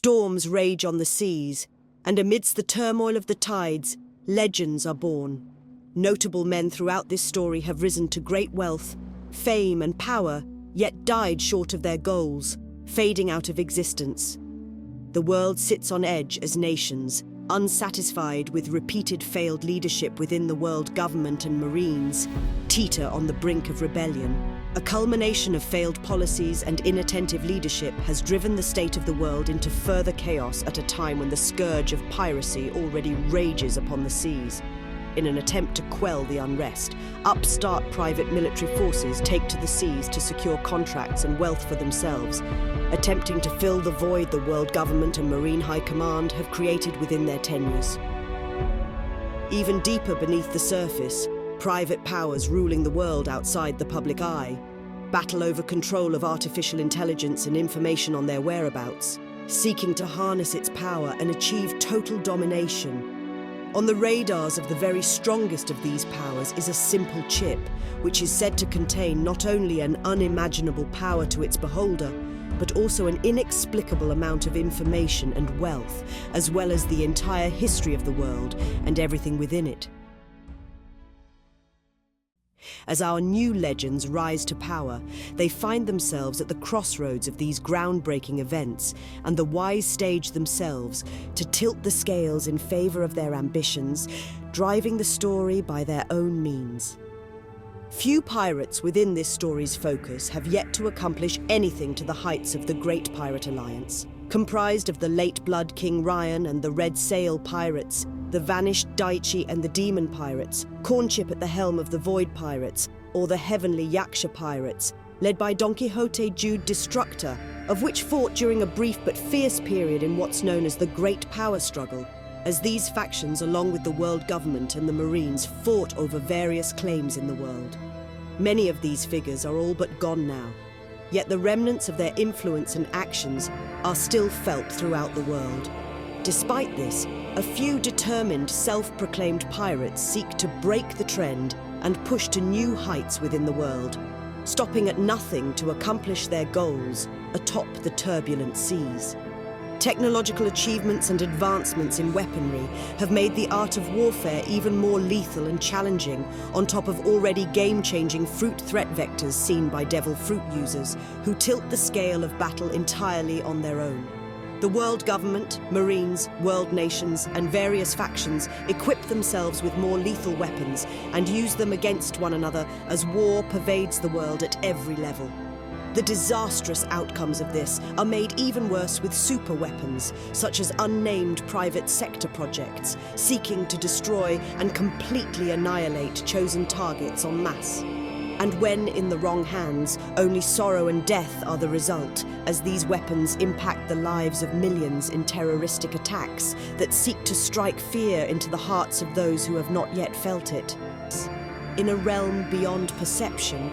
Storms rage on the seas, and amidst the turmoil of the tides, legends are born. Notable men throughout this story have risen to great wealth, fame and power, yet died short of their goals, fading out of existence. The world sits on edge as nations, unsatisfied with repeated failed leadership within the world government and marines, teeter on the brink of rebellion. A culmination of failed policies and inattentive leadership has driven the state of the world into further chaos at a time when the scourge of piracy already rages upon the seas. In an attempt to quell the unrest, upstart private military forces take to the seas to secure contracts and wealth for themselves, attempting to fill the void the world government and Marine High Command have created within their tenures. Even deeper beneath the surface, private powers ruling the world outside the public eye battle over control of artificial intelligence and information on their whereabouts, seeking to harness its power and achieve total domination. On the radars of the very strongest of these powers is a simple chip, which is said to contain not only an unimaginable power to its beholder, but also an inexplicable amount of information and wealth, as well as the entire history of the world and everything within it. As our new legends rise to power, they find themselves at the crossroads of these groundbreaking events, and the wise stage themselves to tilt the scales in favor of their ambitions, driving the story by their own means. Few pirates within this story's focus have yet to accomplish anything to the heights of the Great Pirate Alliance. Comprised of the late Blood King Ryan and the Red Sail Pirates, the vanished Daichi and the Demon Pirates, Cornchip at the helm of the Void Pirates, or the Heavenly Yaksha Pirates, led by Don Quixote Jude Destructor, of which fought during a brief but fierce period in what's known as the Great Power Struggle, as these factions, along with the world government and the Marines, fought over various claims in the world. Many of these figures are all but gone now, yet the remnants of their influence and actions are still felt throughout the world. Despite this, a few determined, self-proclaimed pirates seek to break the trend and push to new heights within the world, stopping at nothing to accomplish their goals atop the turbulent seas. Technological achievements and advancements in weaponry have made the art of warfare even more lethal and challenging, on top of already game-changing fruit threat vectors seen by devil fruit users, who tilt the scale of battle entirely on their own. The world government, marines, world nations, and various factions equip themselves with more lethal weapons and use them against one another as war pervades the world at every level. The disastrous outcomes of this are made even worse with super weapons, such as unnamed private sector projects, seeking to destroy and completely annihilate chosen targets en masse. And when in the wrong hands, only sorrow and death are the result, as these weapons impact the lives of millions in terroristic attacks that seek to strike fear into the hearts of those who have not yet felt it. In a realm beyond perception,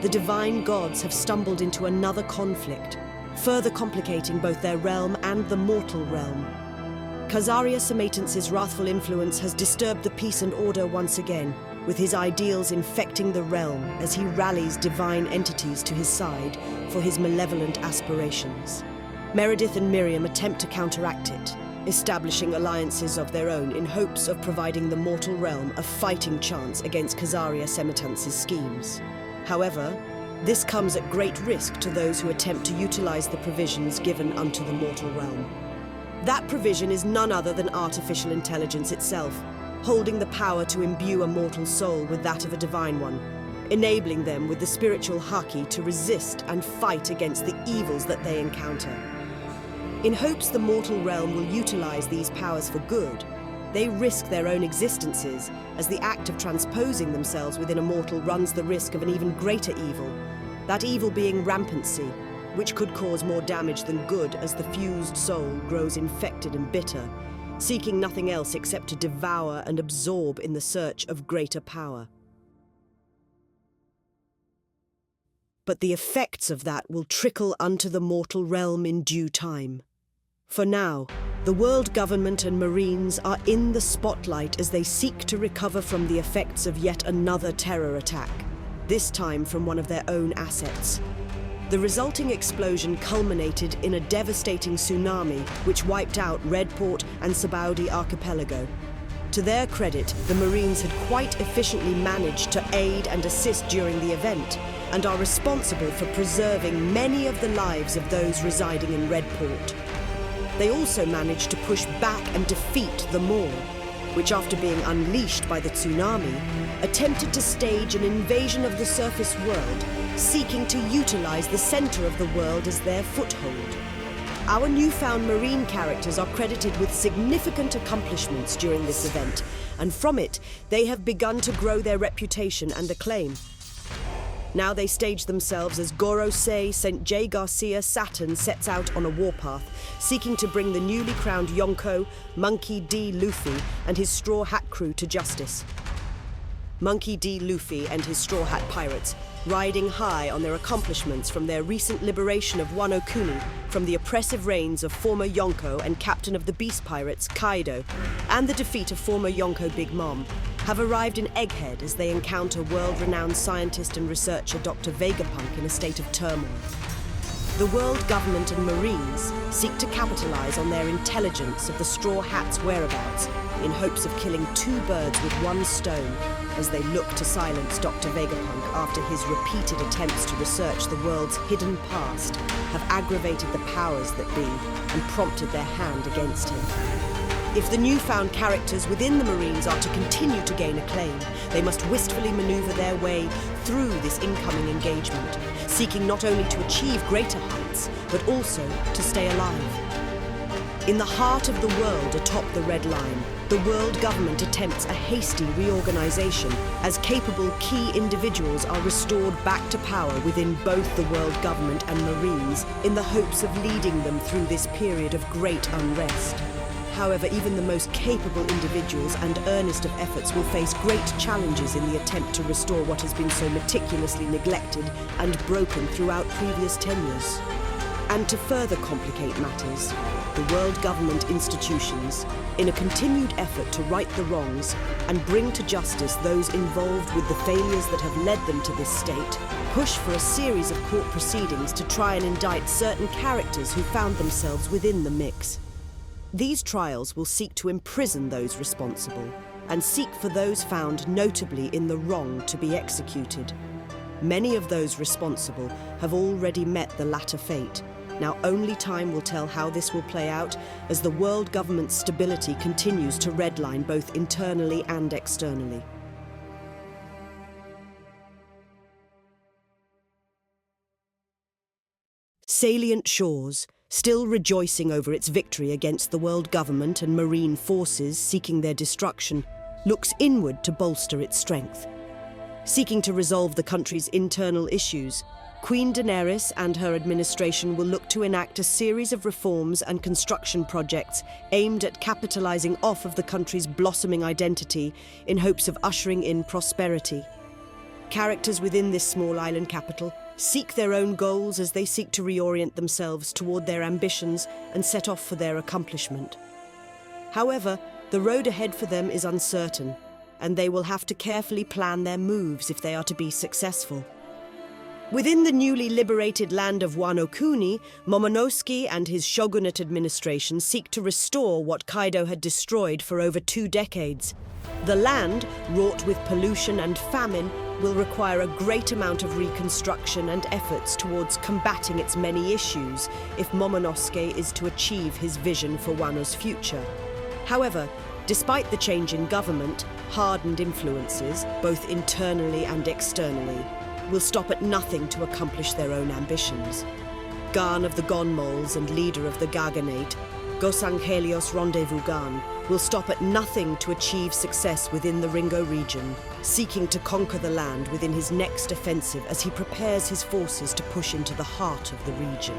the divine gods have stumbled into another conflict, further complicating both their realm and the mortal realm. Khazaria Samatance's wrathful influence has disturbed the peace and order once again, with his ideals infecting the realm as he rallies divine entities to his side for his malevolent aspirations. Meredith and Miriam attempt to counteract it, establishing alliances of their own in hopes of providing the mortal realm a fighting chance against Khazaria Samatance's schemes. However, this comes at great risk to those who attempt to utilize the provisions given unto the mortal realm. That provision is none other than artificial intelligence itself, holding the power to imbue a mortal soul with that of a divine one, enabling them with the spiritual haki to resist and fight against the evils that they encounter. In hopes the mortal realm will utilize these powers for good, they risk their own existences, as the act of transposing themselves within a mortal runs the risk of an even greater evil, that evil being rampancy, which could cause more damage than good as the fused soul grows infected and bitter, seeking nothing else except to devour and absorb in the search of greater power. But the effects of that will trickle unto the mortal realm in due time. For now, the world government and marines are in the spotlight as they seek to recover from the effects of yet another terror attack, this time from one of their own assets. The resulting explosion culminated in a devastating tsunami which wiped out Redport and Sabaudi archipelago. To their credit, the Marines had quite efficiently managed to aid and assist during the event, and are responsible for preserving many of the lives of those residing in Redport. They also managed to push back and defeat the Maw, which after being unleashed by the tsunami, attempted to stage an invasion of the surface world, seeking to utilize the center of the world as their foothold. Our newfound Marine characters are credited with significant accomplishments during this event, and from it, they have begun to grow their reputation and acclaim. Now they stage themselves as Goro Sei St. J. Garcia Saturn sets out on a warpath, seeking to bring the newly crowned Yonko, Monkey D. Luffy, and his Straw Hat crew to justice. Monkey D. Luffy and his Straw Hat pirates, riding high on their accomplishments from their recent liberation of Wano Kuni from the oppressive reigns of former Yonko and captain of the Beast Pirates, Kaido, and the defeat of former Yonko Big Mom, have arrived in Egghead as they encounter world-renowned scientist and researcher Dr. Vegapunk in a state of turmoil. The world government and Marines seek to capitalize on their intelligence of the Straw Hat's whereabouts in hopes of killing two birds with one stone as they look to silence Dr. Vegapunk after his repeated attempts to research the world's hidden past have aggravated the powers that be and prompted their hand against him. If the newfound characters within the Marines are to continue to gain acclaim, they must wistfully maneuver their way through this incoming engagement, seeking not only to achieve greater heights, but also to stay alive. In the heart of the world atop the Red Line, the world government attempts a hasty reorganization as capable key individuals are restored back to power within both the world government and Marines in the hopes of leading them through this period of great unrest. However, even the most capable individuals and earnest of efforts will face great challenges in the attempt to restore what has been so meticulously neglected and broken throughout previous tenures. And to further complicate matters, the world government institutions, in a continued effort to right the wrongs and bring to justice those involved with the failures that have led them to this state, push for a series of court proceedings to try and indict certain characters who found themselves within the mix. These trials will seek to imprison those responsible and seek for those found notably in the wrong to be executed. Many of those responsible have already met the latter fate. Now only time will tell how this will play out as the world government's stability continues to redline both internally and externally. Salient Shores, still rejoicing over its victory against the world government and marine forces seeking their destruction, looks inward to bolster its strength. Seeking to resolve the country's internal issues, Queen Daenerys and her administration will look to enact a series of reforms and construction projects aimed at capitalizing off of the country's blossoming identity in hopes of ushering in prosperity. Characters within this small island capital seek their own goals as they seek to reorient themselves toward their ambitions and set off for their accomplishment. However, the road ahead for them is uncertain, and they will have to carefully plan their moves if they are to be successful. Within the newly liberated land of Wano Kuni, Momonosuke and his shogunate administration seek to restore what Kaido had destroyed for over 2 decades. The land, wrought with pollution and famine, will require a great amount of reconstruction and efforts towards combating its many issues if Momonosuke is to achieve his vision for Wano's future. However, despite the change in government, hardened influences, both internally and externally, will stop at nothing to accomplish their own ambitions. Garn of the Gonmols and leader of the Garganate, Gosang Helios Rendezvous Garn, will stop at nothing to achieve success within the Ringo region, seeking to conquer the land within his next offensive as he prepares his forces to push into the heart of the region.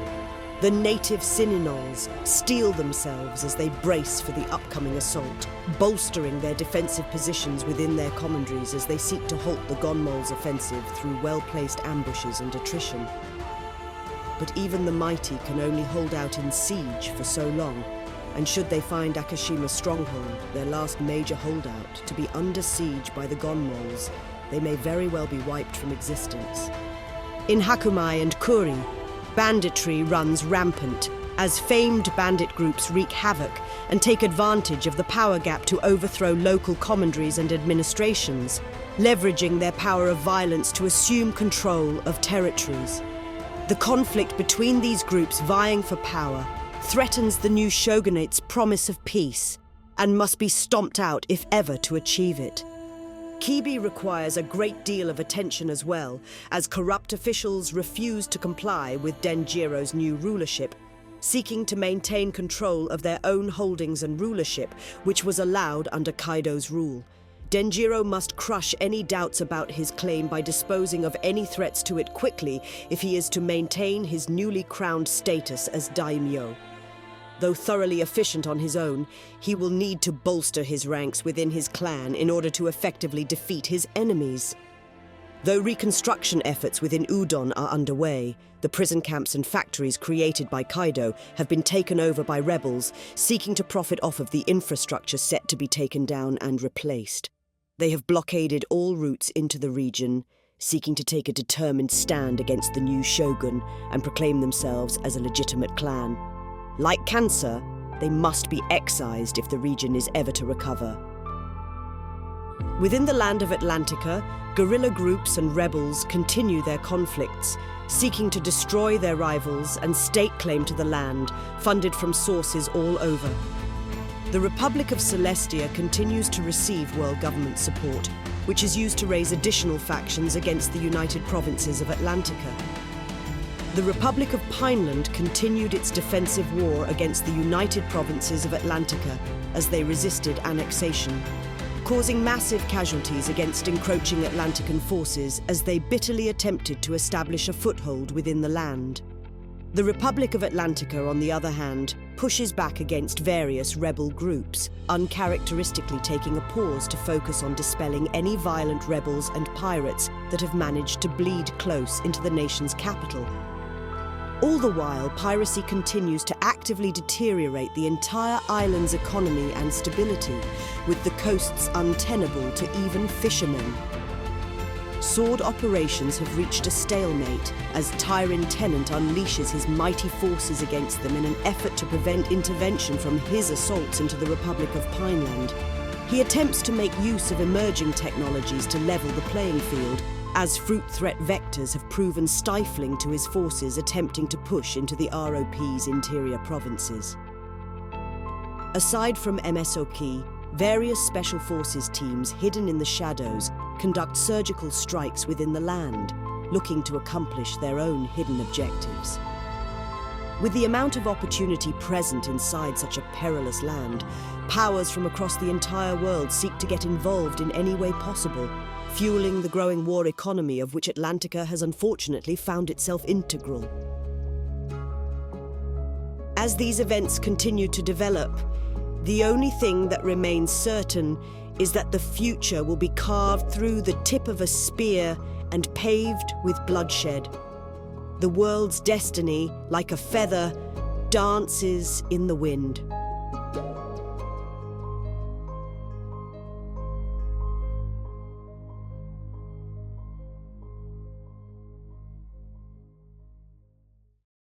The native Sininols steel themselves as they brace for the upcoming assault, bolstering their defensive positions within their commanderies as they seek to halt the Gonmols' offensive through well-placed ambushes and attrition. But even the mighty can only hold out in siege for so long, and should they find Akashima's stronghold, their last major holdout, to be under siege by the Gonmols, they may very well be wiped from existence. In Hakumai and Kuri, Banditry runs rampant, as famed bandit groups wreak havoc and take advantage of the power gap to overthrow local commanderies and administrations, leveraging their power of violence to assume control of territories. The conflict between these groups vying for power threatens the new shogunate's promise of peace and must be stomped out if ever to achieve it. Kibi requires a great deal of attention as well, as corrupt officials refuse to comply with Denjiro's new rulership, seeking to maintain control of their own holdings and rulership, which was allowed under Kaido's rule. Denjiro must crush any doubts about his claim by disposing of any threats to it quickly if he is to maintain his newly crowned status as daimyo. Though thoroughly efficient on his own, he will need to bolster his ranks within his clan in order to effectively defeat his enemies. Though reconstruction efforts within Udon are underway, the prison camps and factories created by Kaido have been taken over by rebels seeking to profit off of the infrastructure set to be taken down and replaced. They have blockaded all routes into the region, seeking to take a determined stand against the new shogun and proclaim themselves as a legitimate clan. Like cancer, they must be excised if the region is ever to recover. Within the land of Atlantica, guerrilla groups and rebels continue their conflicts, seeking to destroy their rivals and stake claim to the land, funded from sources all over. The Republic of Celestia continues to receive world government support, which is used to raise additional factions against the United Provinces of Atlantica. The Republic of Pineland continued its defensive war against the United Provinces of Atlantica as they resisted annexation, causing massive casualties against encroaching Atlantican forces as they bitterly attempted to establish a foothold within the land. The Republic of Atlantica, on the other hand, pushes back against various rebel groups, uncharacteristically taking a pause to focus on dispelling any violent rebels and pirates that have managed to bleed close into the nation's capital. All the while, piracy continues to actively deteriorate the entire island's economy and stability, with the coasts untenable to even fishermen. Sword operations have reached a stalemate as Tyrin Tennant unleashes his mighty forces against them in an effort to prevent intervention from his assaults into the Republic of Pineland. He attempts to make use of emerging technologies to level the playing field, as fruit threat vectors have proven stifling to his forces attempting to push into the ROP's interior provinces. Aside from MSOK, various special forces teams hidden in the shadows conduct surgical strikes within the land, looking to accomplish their own hidden objectives. With the amount of opportunity present inside such a perilous land, powers from across the entire world seek to get involved in any way possible, fueling the growing war economy of which Atlantica has unfortunately found itself integral. As these events continue to develop, the only thing that remains certain is that the future will be carved through the tip of a spear and paved with bloodshed. The world's destiny, like a feather, dances in the wind.